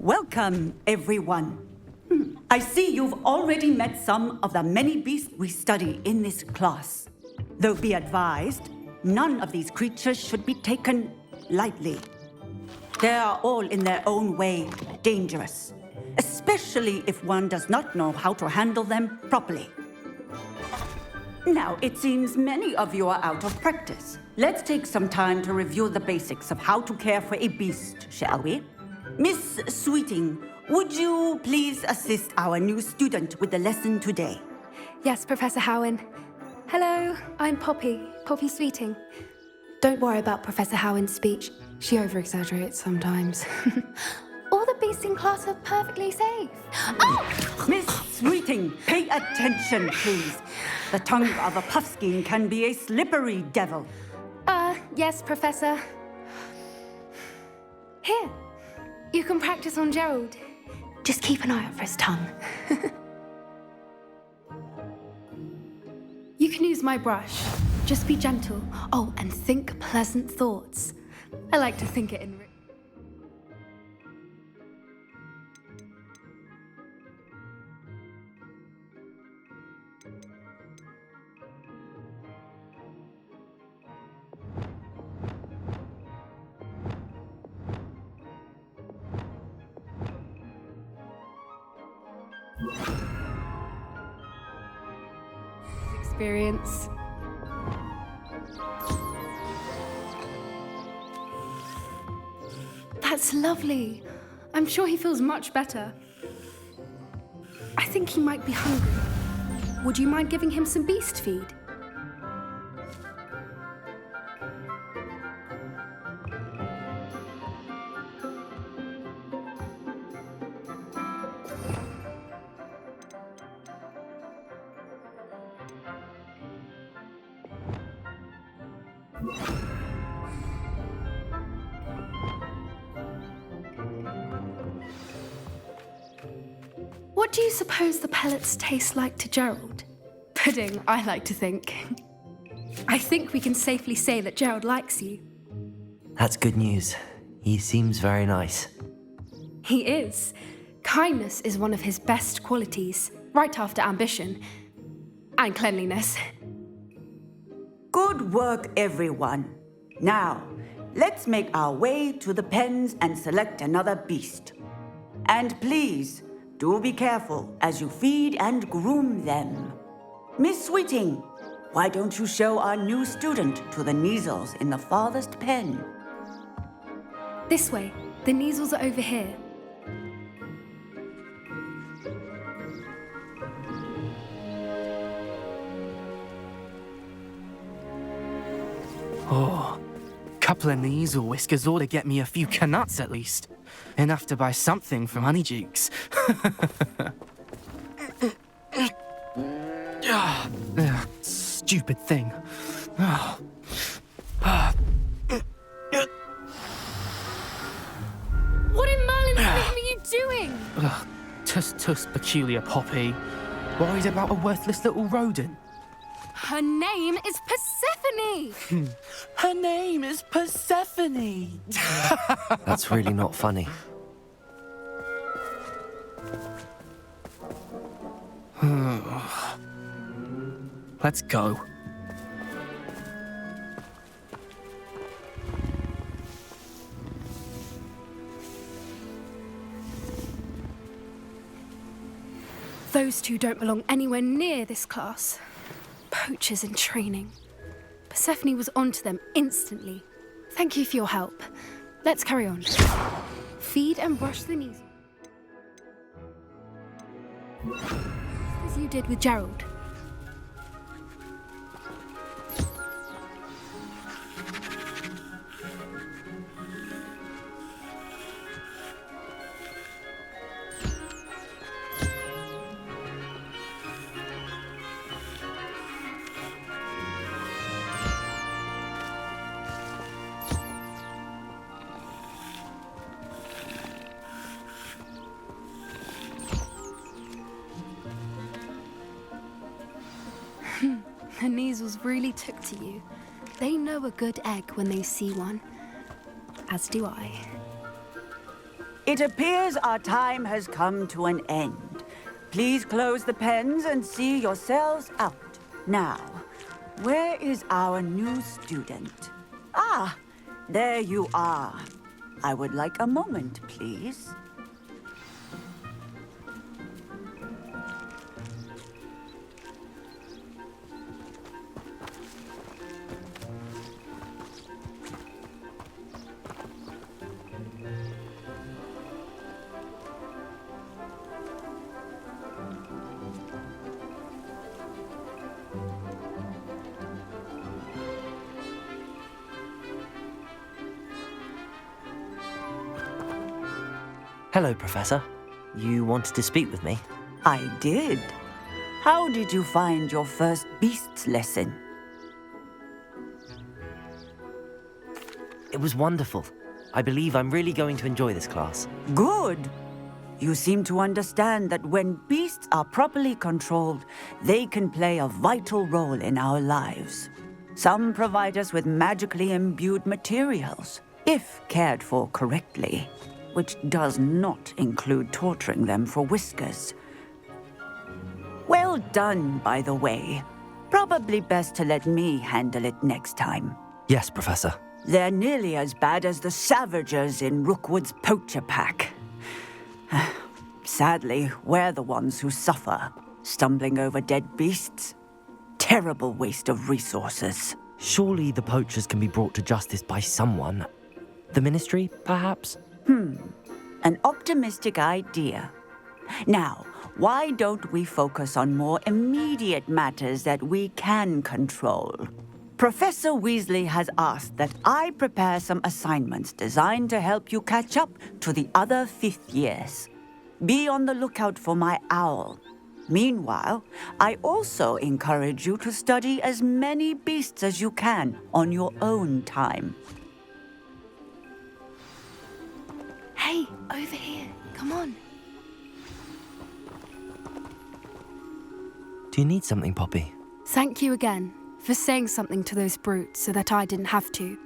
Welcome, everyone. I see you've already met some of the many beasts we study in this class. Though be advised, none of these creatures should be taken lightly. They are all in their own way dangerous, especially if one does not know how to handle them properly. Now, it seems many of you are out of practice. Let's take some time to review the basics of how to care for a beast, shall we? Miss Sweeting, would you please assist our new student with the lesson today? Yes, Professor Howen. Hello, I'm Poppy Sweeting. Don't worry about Professor Howen's speech. She over-exaggerates sometimes. All the beasts in class are perfectly safe. Oh! Miss Sweeting, pay attention, please. The tongue of a puffskein can be a slippery devil. Yes, Professor. Here, you can practice on Gerald. Just keep an eye out for his tongue. You can use my brush. Just be gentle. Oh, and think pleasant thoughts. I like to think it in... experience. That's lovely. I'm sure he feels much better. I think he might be hungry. Would you mind giving him some beast feed? What do you suppose the pellets taste like to Gerald? Pudding, I like to think. I think we can safely say that Gerald likes you. That's good news. He seems very nice. He is. Kindness is one of his best qualities, right after ambition. And cleanliness. Good work, everyone. Now, let's make our way to the pens and select another beast. And please, do be careful as you feed and groom them. Miss Sweeting, why don't you show our new student to the Neasels in the farthest pen? This way. The Neasels are over here. Oh, couple of Neasel whiskers ought to get me a few canuts at least. Enough to buy something from Honeydukes. Stupid thing. What in Merlin's name are you doing? Tuss, peculiar Poppy. Worried about a worthless little rodent. Her name is Persephone! Her name is Persephone! That's really not funny. Let's go. Those two don't belong anywhere near this class. Poachers in training. Persephone was onto them instantly. Thank you for your help. Let's carry on. Feed and brush the knees. As you did with Gerald. The Neasels really took to you. They know a good egg when they see one. As do I. It appears our time has come to an end. Please close the pens and see yourselves out. Now, where is our new student? Ah, there you are. I would like a moment, please. Hello, Professor. You wanted to speak with me? I did. How did you find your first beasts lesson? It was wonderful. I believe I'm really going to enjoy this class. Good. You seem to understand that when beasts are properly controlled, they can play a vital role in our lives. Some provide us with magically imbued materials, if cared for correctly, which does not include torturing them for whiskers. Well done, by the way. Probably best to let me handle it next time. Yes, Professor. They're nearly as bad as the Savagers in Rookwood's poacher pack. Sadly, we're the ones who suffer, stumbling over dead beasts. Terrible waste of resources. Surely the poachers can be brought to justice by someone. The Ministry, perhaps? An optimistic idea. Now, why don't we focus on more immediate matters that we can control? Professor Weasley has asked that I prepare some assignments designed to help you catch up to the other fifth years. Be on the lookout for my owl. Meanwhile, I also encourage you to study as many beasts as you can on your own time. Hey, over here. Come on. Do you need something, Poppy? Thank you again for saying something to those brutes so that I didn't have to.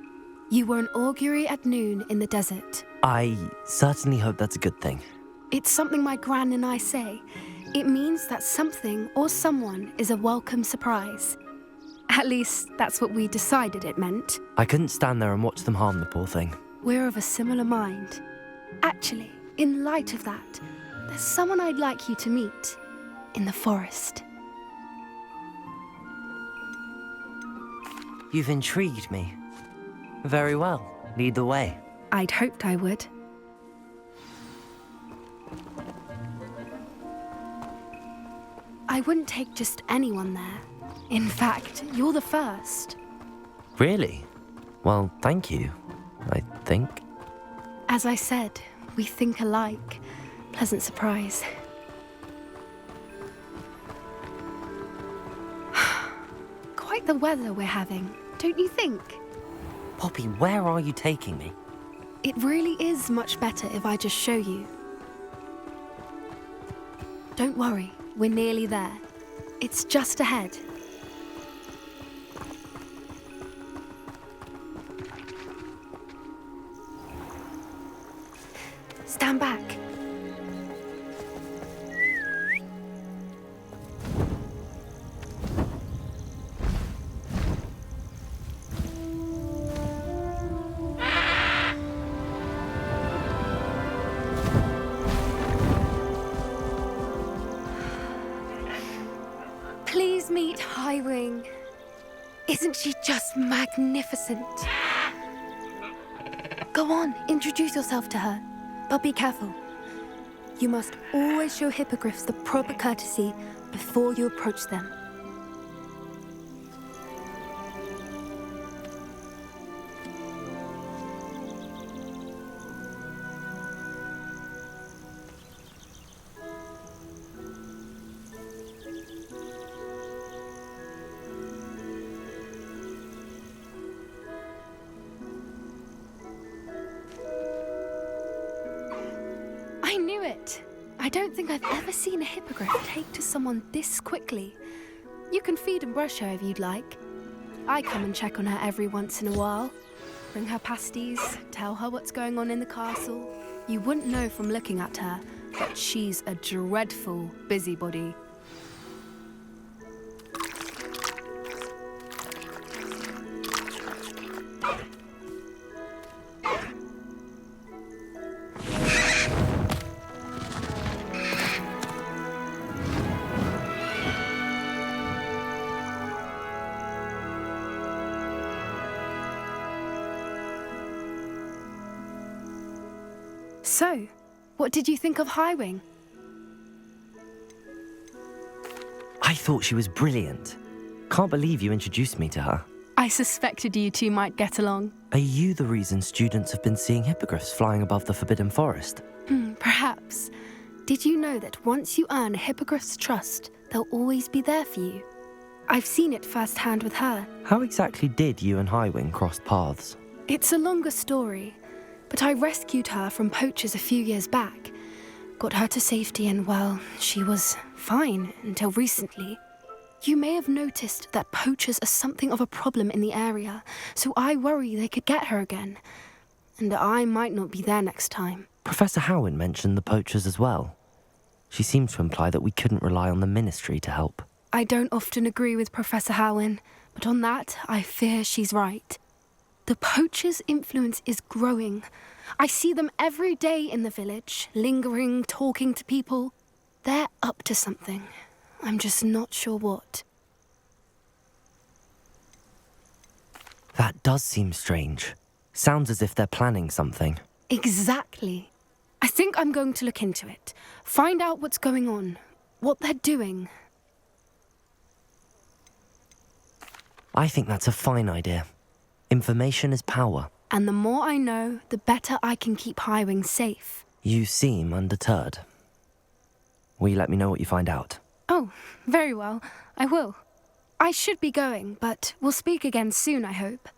You were an augury at noon in the desert. I certainly hope that's a good thing. It's something my gran and I say. It means that something or someone is a welcome surprise. At least, that's what we decided it meant. I couldn't stand there and watch them harm the poor thing. We're of a similar mind. Actually, in light of that, there's someone I'd like you to meet in the forest. You've intrigued me. Very well. Lead the way. I'd hoped I would. I wouldn't take just anyone there. In fact, you're the first. Really? Well, thank you, I think. As I said, we think alike. Pleasant surprise. Quite the weather we're having, don't you think? Poppy, where are you taking me? It really is much better if I just show you. Don't worry, we're nearly there. It's just ahead. Stand back. Please meet Highwing. Isn't she just magnificent? Go on, introduce yourself to her. But be careful. You must always show hippogriffs the proper courtesy before you approach them. I knew it! I don't think I've ever seen a hippogriff take to someone this quickly. You can feed and brush her if you'd like. I come and check on her every once in a while. Bring her pasties, tell her what's going on in the castle. You wouldn't know from looking at her, but she's a dreadful busybody. So, what did you think of Highwing? I thought she was brilliant. Can't believe you introduced me to her. I suspected you two might get along. Are you the reason students have been seeing hippogriffs flying above the Forbidden Forest? Perhaps. Did you know that once you earn a hippogriff's trust, they'll always be there for you? I've seen it firsthand with her. How exactly did you and Highwing cross paths? It's a longer story, but I rescued her from poachers a few years back. Got her to safety and, well, she was fine until recently. You may have noticed that poachers are something of a problem in the area, so I worry they could get her again. And I might not be there next time. Professor Howin mentioned the poachers as well. She seemed to imply that we couldn't rely on the ministry to help. I don't often agree with Professor Howin, but on that, I fear she's right. The poachers' influence is growing. I see them every day in the village, lingering, talking to people. They're up to something. I'm just not sure what. That does seem strange. Sounds as if they're planning something. Exactly. I think I'm going to look into it. Find out what's going on, what they're doing. I think that's a fine idea. Information is power. And the more I know, the better I can keep Highwing safe. You seem undeterred. Will you let me know what you find out? Oh, very well. I will. I should be going, but we'll speak again soon, I hope.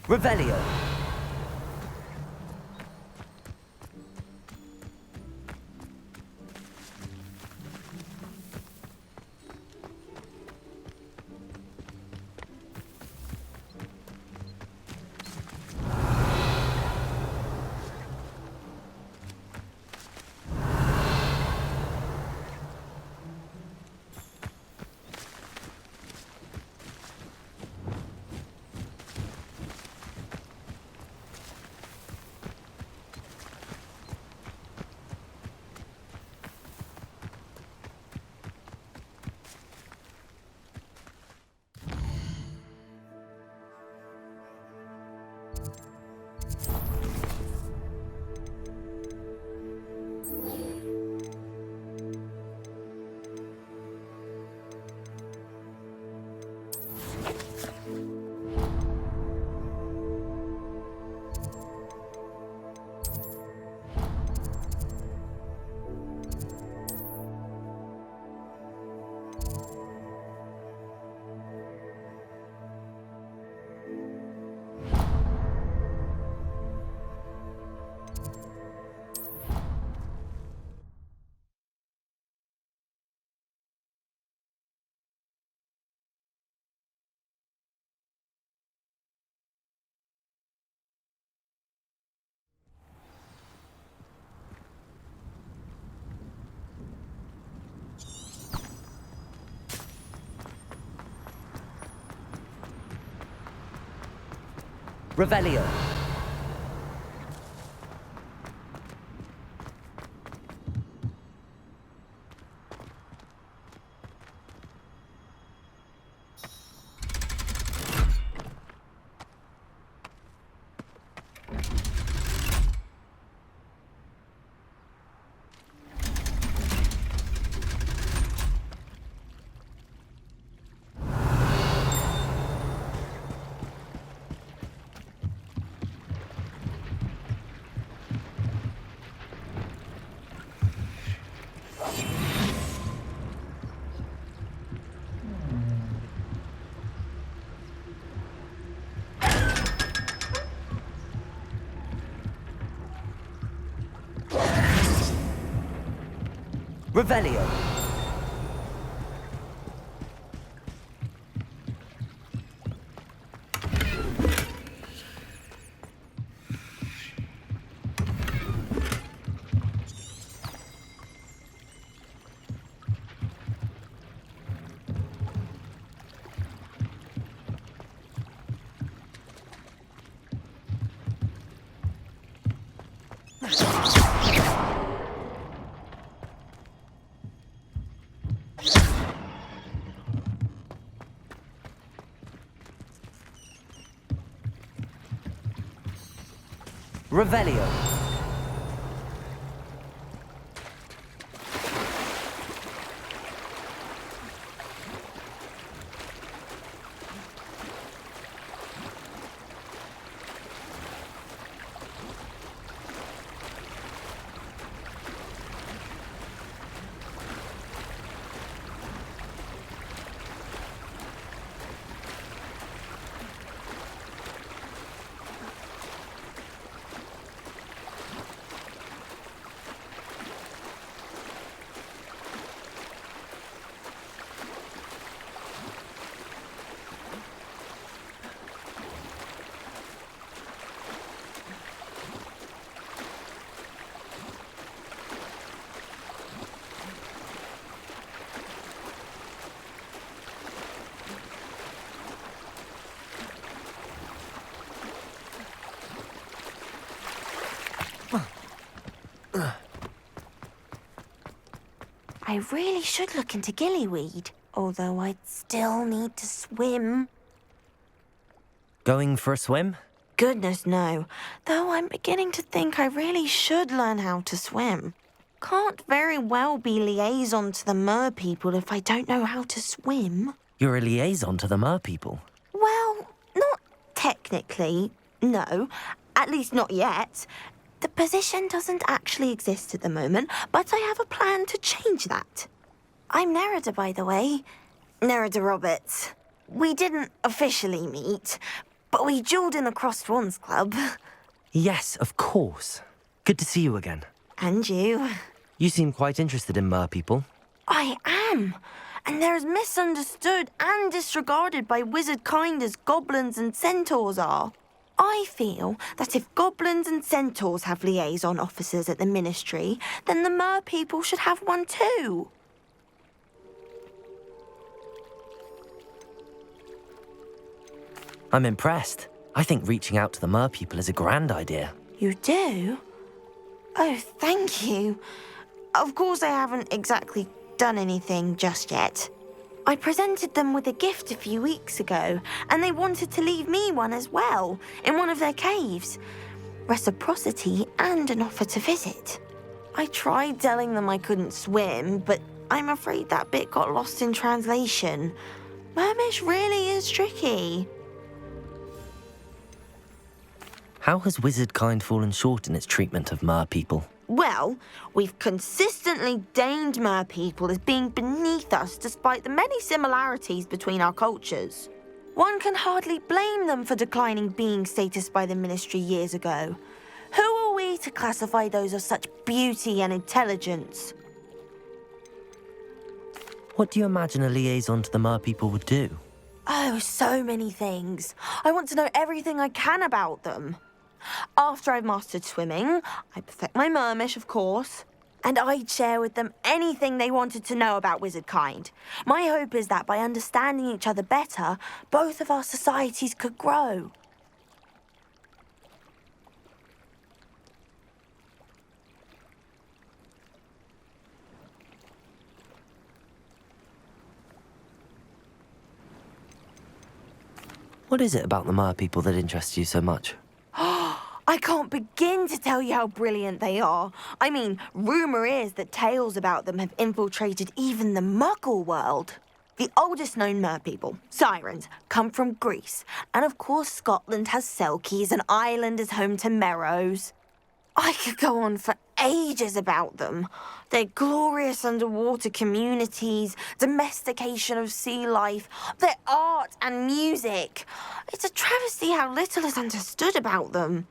Revelio! Revelio! Revelio. Revelio. I really should look into gillyweed, although I'd still need to swim. Going for a swim? Goodness, no. Though I'm beginning to think I really should learn how to swim. Can't very well be liaison to the mer people if I don't know how to swim. You're a liaison to the mer people. Well, not technically, no. At least not yet. The position doesn't actually exist at the moment, but I have a plan to change that. I'm Nerida, by the way. Nerida Roberts. We didn't officially meet, but we duelled in the Crossed Swans Club. Yes, of course. Good to see you again. And you. You seem quite interested in mer people. I am. And they're as misunderstood and disregarded by wizard kind as goblins and centaurs are. I feel that if goblins and centaurs have liaison officers at the ministry, then the mer people should have one too. I'm impressed. I think reaching out to the mer people is a grand idea. You do? Oh, thank you. Of course I haven't exactly done anything just yet. I presented them with a gift a few weeks ago, and they wanted to leave me one as well, in one of their caves. Reciprocity and an offer to visit. I tried telling them I couldn't swim, but I'm afraid that bit got lost in translation. Mermish really is tricky. How has wizard kind fallen short in its treatment of mer people? Well, we've consistently deemed mer people as being beneath us despite the many similarities between our cultures. One can hardly blame them for declining being status by the ministry years ago. Who are we to classify those of such beauty and intelligence? What do you imagine a liaison to the mer people would do? Oh, so many things. I want to know everything I can about them. After I've mastered swimming, I'd perfect my mermish, of course, and I'd share with them anything they wanted to know about wizard kind. My hope is that by understanding each other better, both of our societies could grow. What is it about the mer people that interests you so much? I can't begin to tell you how brilliant they are. I mean, rumour is that tales about them have infiltrated even the Muggle world. The oldest known mer people, sirens, come from Greece. And of course Scotland has Selkies and Ireland is home to Merrows. I could go on for ages about them. Their glorious underwater communities, domestication of sea life, their art and music. It's a travesty how little is understood about them.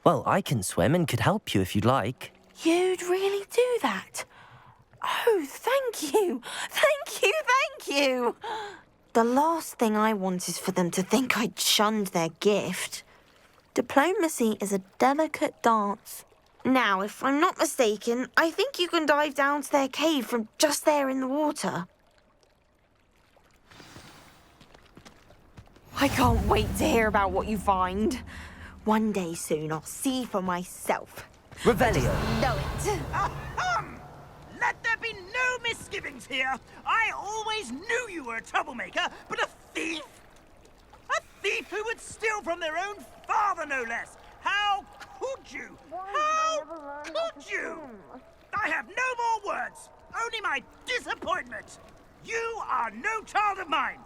Well, I can swim and could help you if you'd like. You'd really do that? Oh, thank you. Thank you, thank you. The last thing I want is for them to think I'd shunned their gift. Diplomacy is a delicate dance. Now, if I'm not mistaken, I think you can dive down to their cave from just there in the water. I can't wait to hear about what you find. One day soon, I'll see for myself. Revelio. Know it. Ahem! Let there be no misgivings here. I always knew you were a troublemaker, but a thief? A thief who would steal from their own father, no less. How could you? How could you? I have no more words. Only my disappointment. You are no child of mine.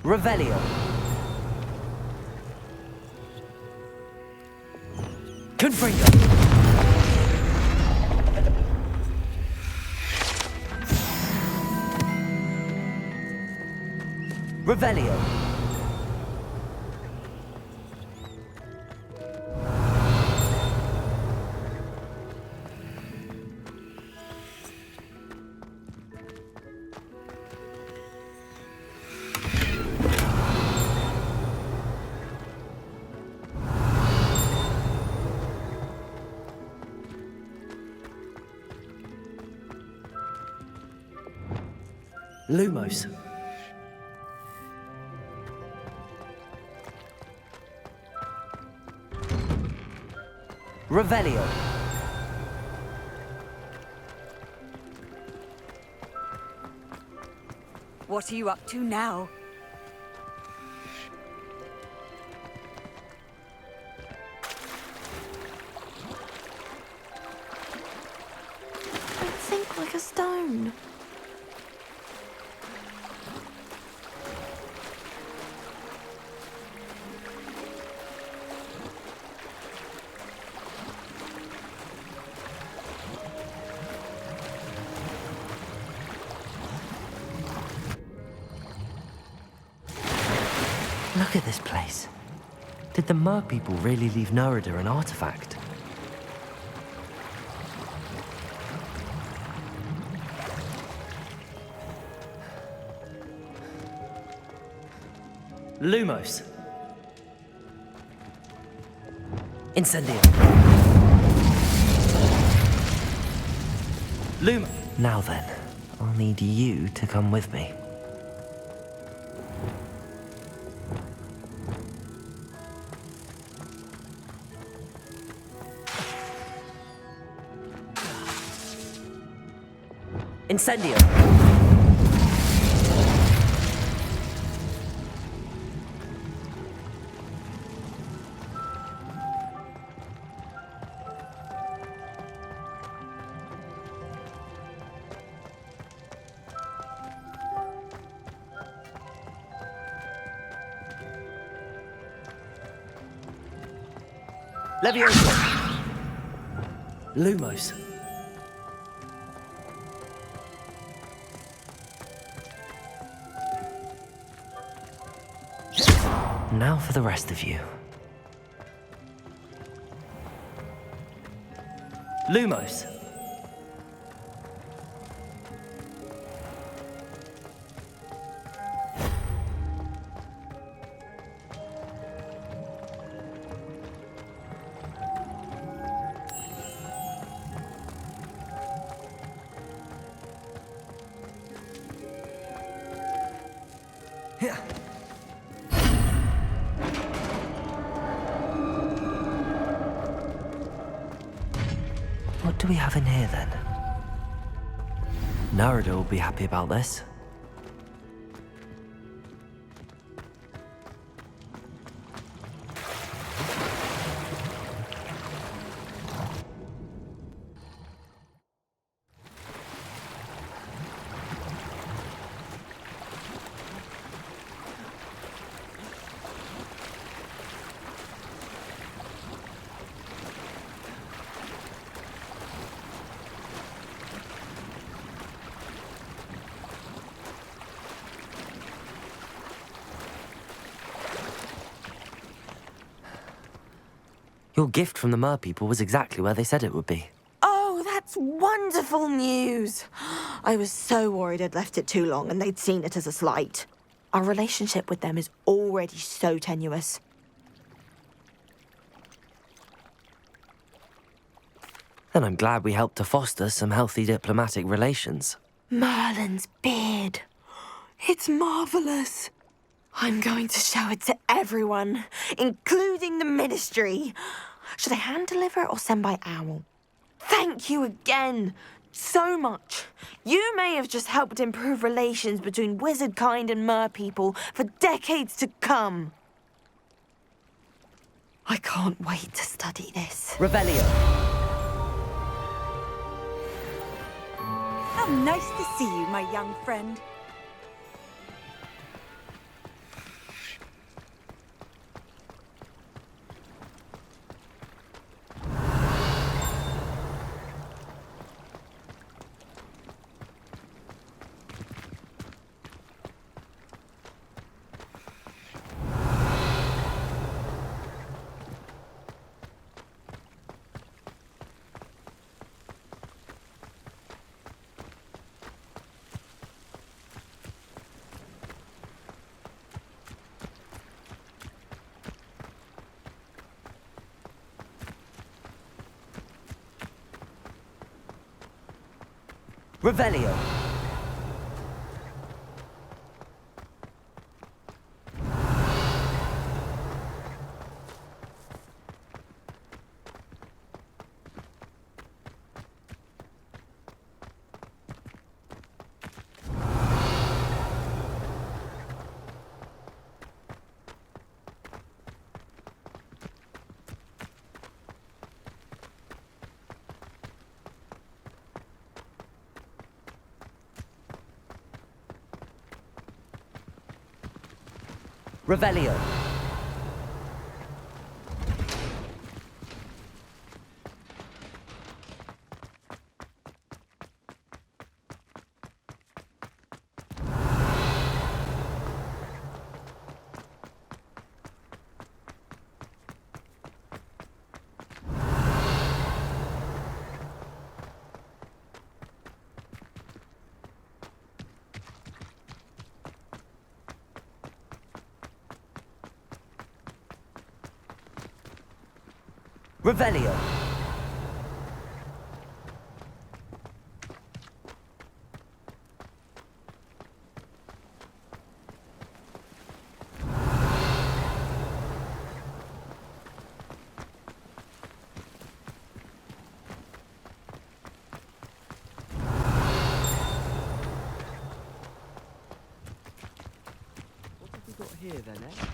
Revelio. Confringo. Revelio. Lumos. Revelio. What are you up to now? Don't think like a stone. Look at this place. Did the Mer people really leave Nerida an artifact? Lumos. Incendio. Lum. Now then, I'll need you to come with me. Incendio. Levioso. Lumos. Now for the rest of you. Lumos. Here. What do we have in here, then? Nerida will be happy about this. Your gift from the Mer people was exactly where they said it would be. Oh, that's wonderful news. I was so worried I'd left it too long and they'd seen it as a slight. Our relationship with them is already so tenuous. Then I'm glad we helped to foster some healthy diplomatic relations. Merlin's beard. It's marvelous. I'm going to show it to everyone, including the Ministry. Should I hand deliver or send by owl? Thank you again, so much. You may have just helped improve relations between wizard kind and mer people for decades to come. I can't wait to study this. Revelio. How nice to see you, my young friend. Revelio. Revelio. Revelio. What have we got here then, eh?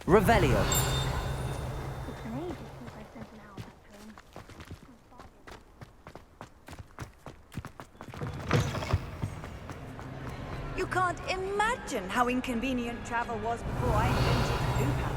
Revelio. You can't imagine how inconvenient travel was before I invented blue powder.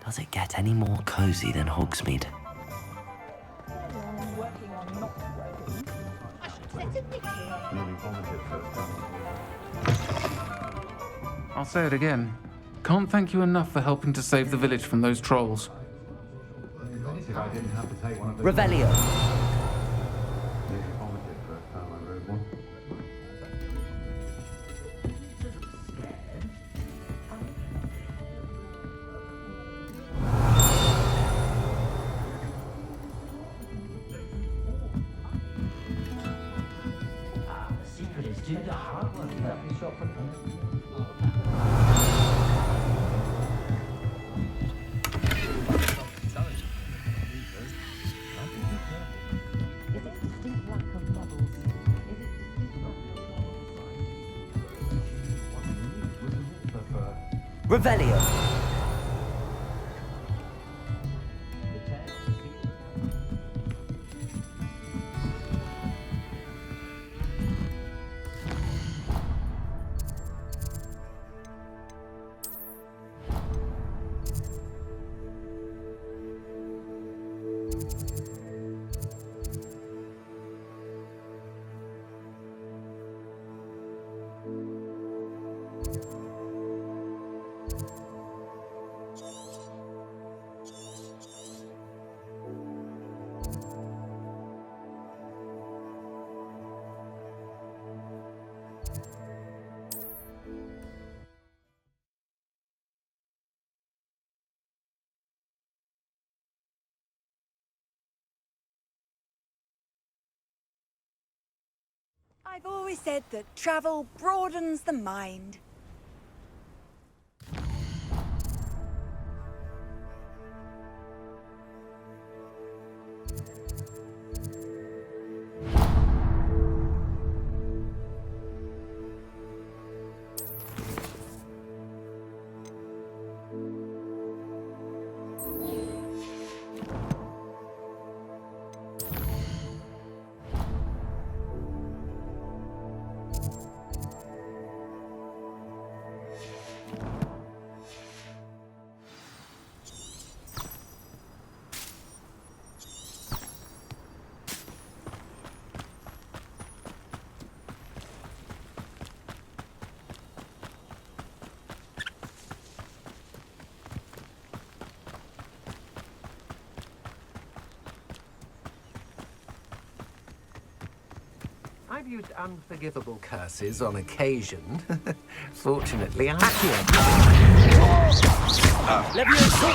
Does it get any more cozy than Hogsmeade? I'll say it again. Can't thank you enough for helping to save the village from those trolls. Revelio. Revelio. I've always said that travel broadens the mind. I've used unforgivable curses on occasion. Fortunately, I... Leviosa.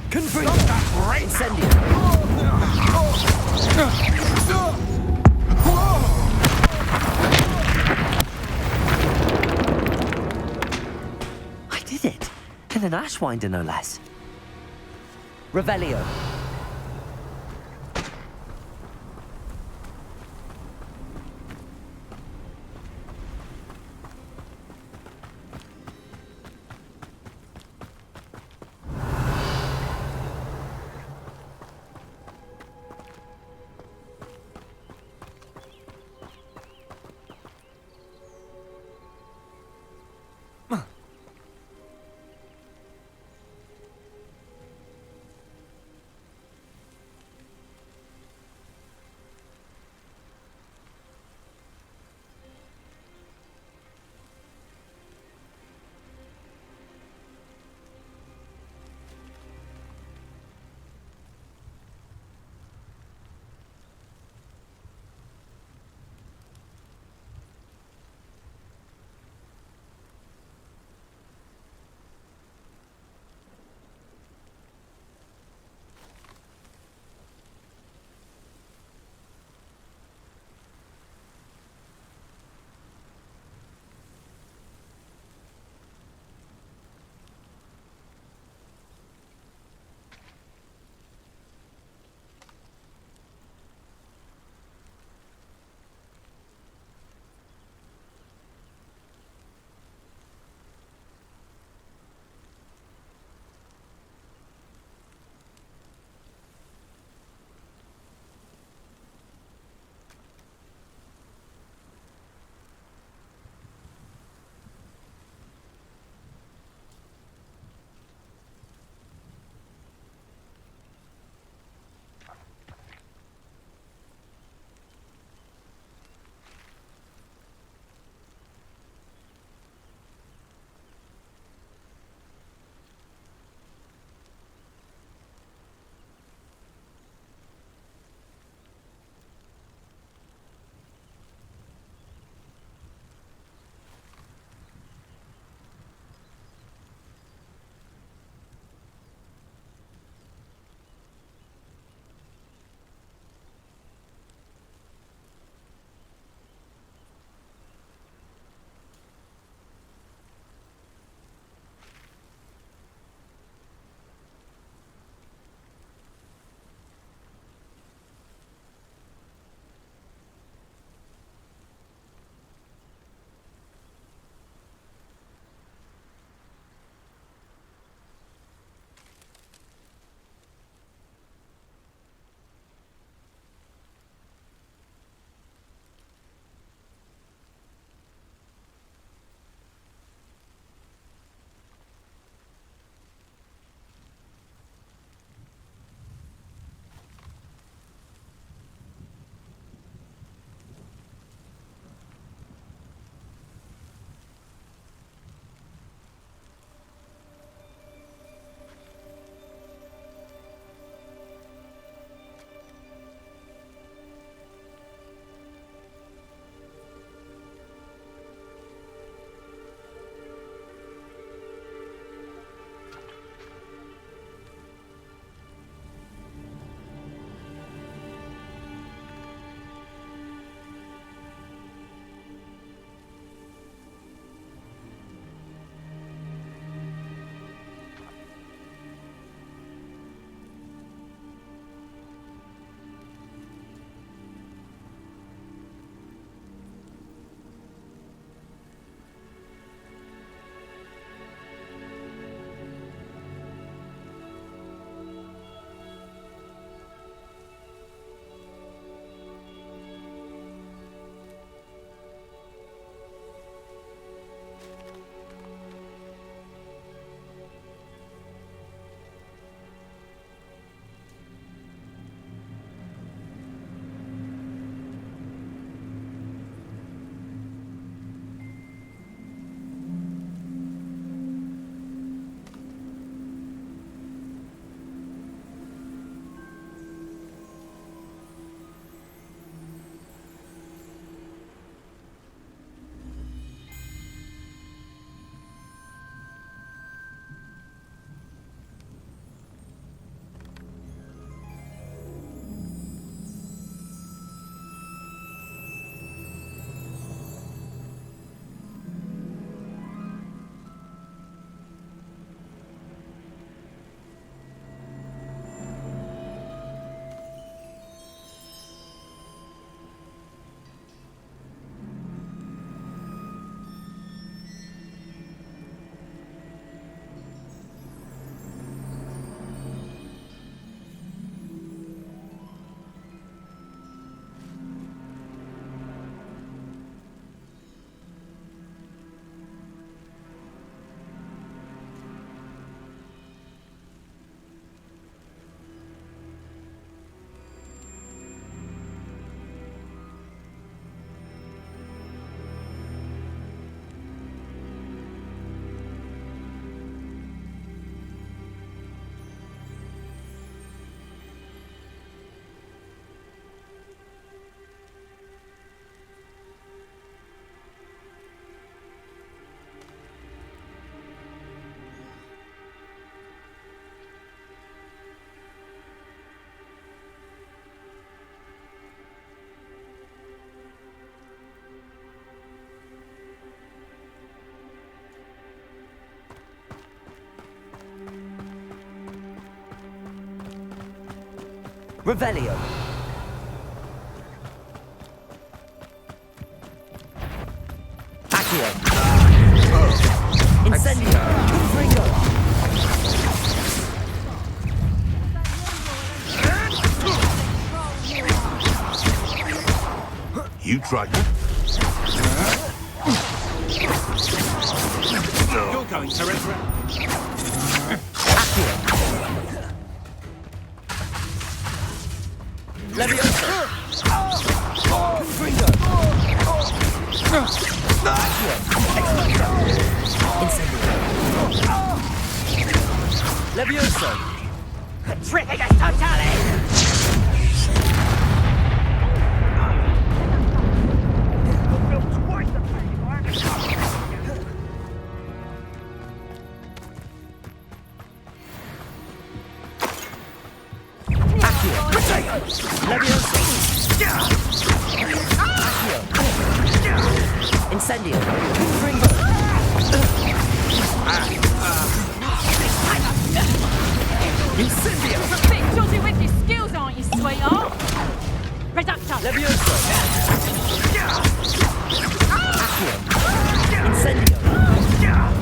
Confringo. Incendio. I did it. And an Ashwinder, no less. Revelio. Revelio. Accio. Incendio. Confringo. You tried. You're going to regret. Accio. Leviosa. Confringo. Accio. Incendio. Leviosa. Trickigus totalis! Leviosa. Accio. Incendio. Confringo. Incendio. You're a bit dodgy with your skills, aren't you, sweetheart? Reductor. Leviosa. Accio. Incendio.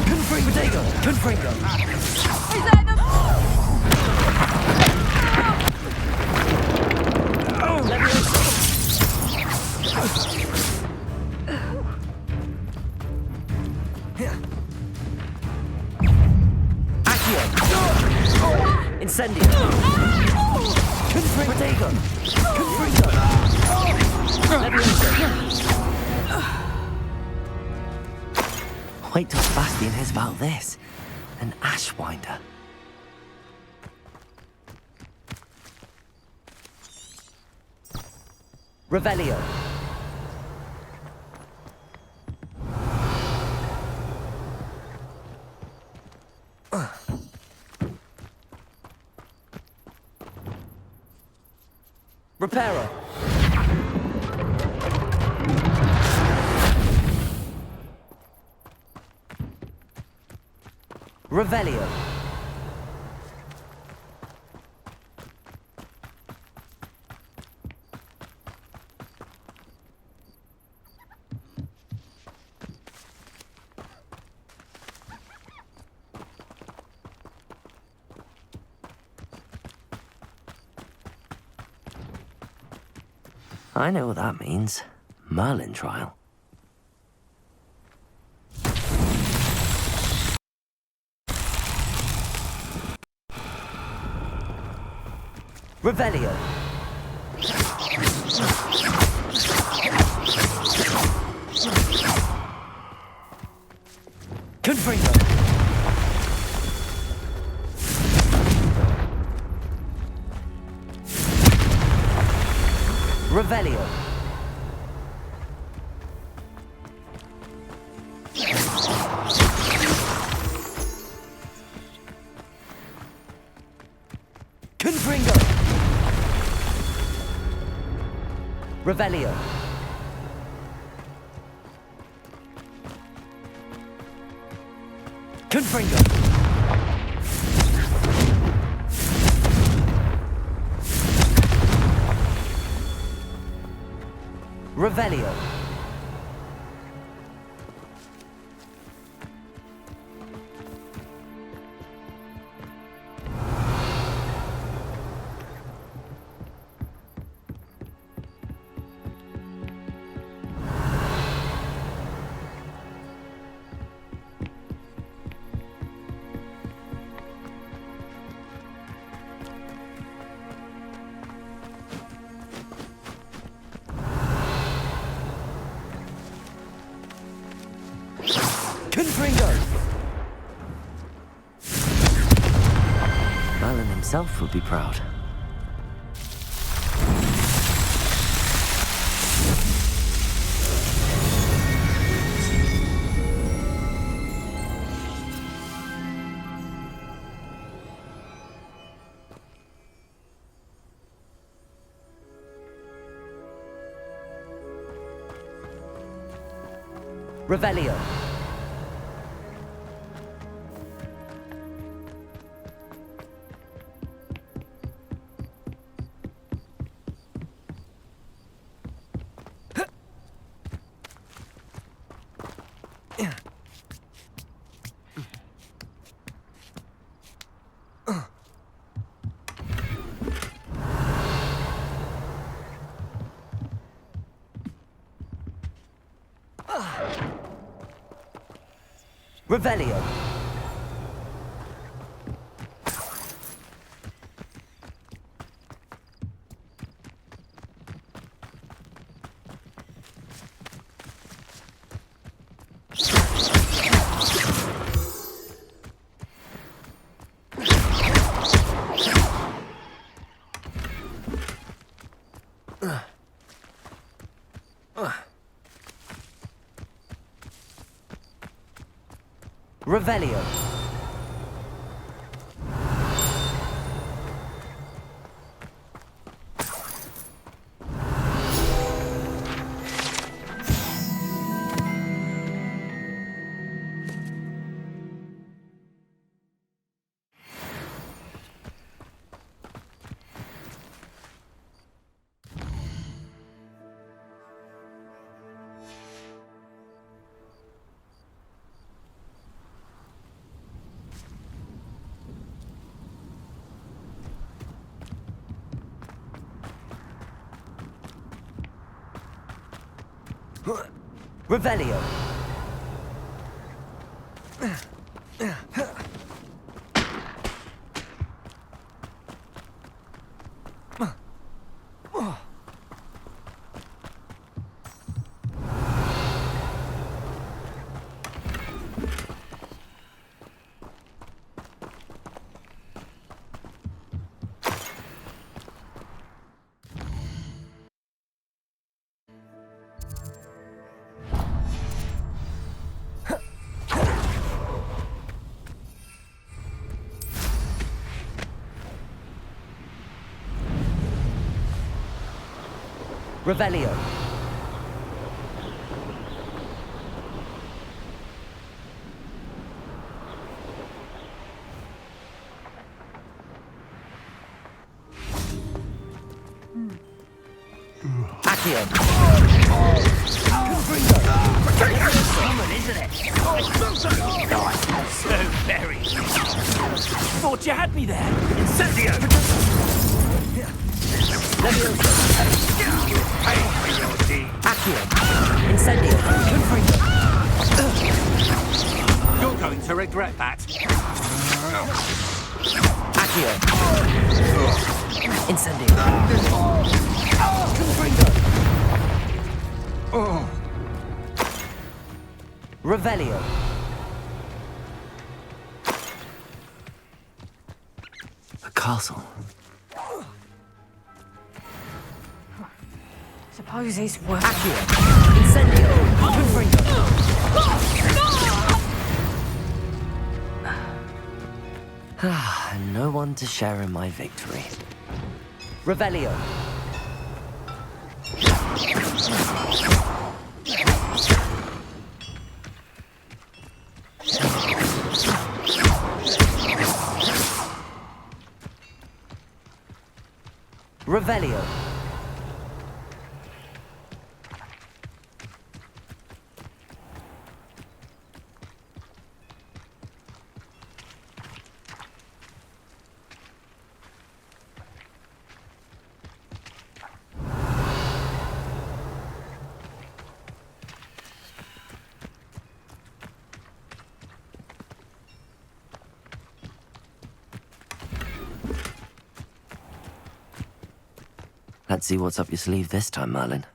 Confringo. Protego. Confringo. Is that the... Leviosa. Accio. Incendio. Confringo. Protego. Confringo. Leviosa. Wait till Sebastian hears about this. An Ashwinder. Revelio. Reparo. Revelio. I know what that means. Merlin trial. Revelio. Confringo. Revelio. Confringo. Revelio. Confringo. Revelio. Confringo! Merlin himself would be proud. Revelio. Revelio. Revelio. Revelio. Revelio. Accio. Common, isn't it? So very. Thought you had me there. Incendio! Levioso. Pay for your deed. Accio. Incendio. Confringo. You're going to regret that. Accio. Incendio. Confringo. Revelio. A castle. Suppose he's worth. Accio. Incendio. Confringo. And no one to share in my victory. Revelio. Revelio. Let's see what's up your sleeve this time, Merlin.